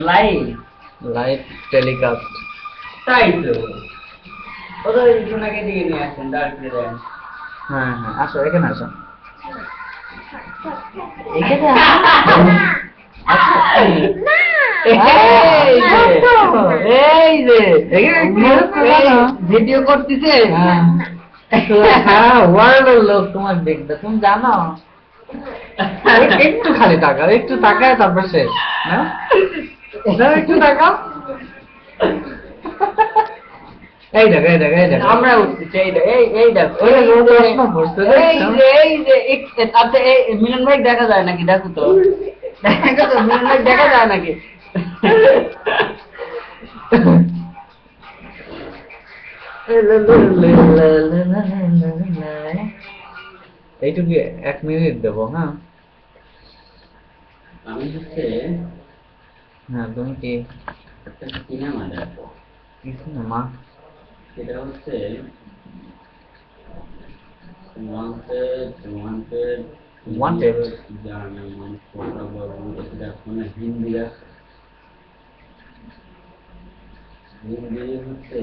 Live live telecast. তাই তো ওদের জোনাকে দিয়ে নিয়ে আসেন ডার্কে দেন। হ্যাঁ হ্যাঁ, আসো এখানে আসো। এখানে ভিডিও করতেছে। ওয়ার্ল্ডের লোক তোমার দেখবে তুমি জানো। একটু খালি টাকা, একটু টাকায় তারপর শেষ। হ্যাঁ একটু টাকা। এই দেখ এই দেখ এই দেখ, আমরা উঠতেছি এই দেখো ওই যে ও প্রশ্ন করছে, এই যে আচ্ছা এই মিলন ভাই দেখা যায় নাকি দেখো তো দেখো তো মিলন ভাই দেখা যায় নাকি এইটুকু 1 মিনিট দেবো। হ্যাঁ আমি হচ্ছে হ্যাঁ, তুমি কি একটা সিনেমা দেখো, কিছু না মা। সেটা হচ্ছে ওয়ান্টেড ওয়ান্টেড Wanted? জানা মান ফটো বাবু এটা দেখো না হিন্দি হিন্দি হচ্ছে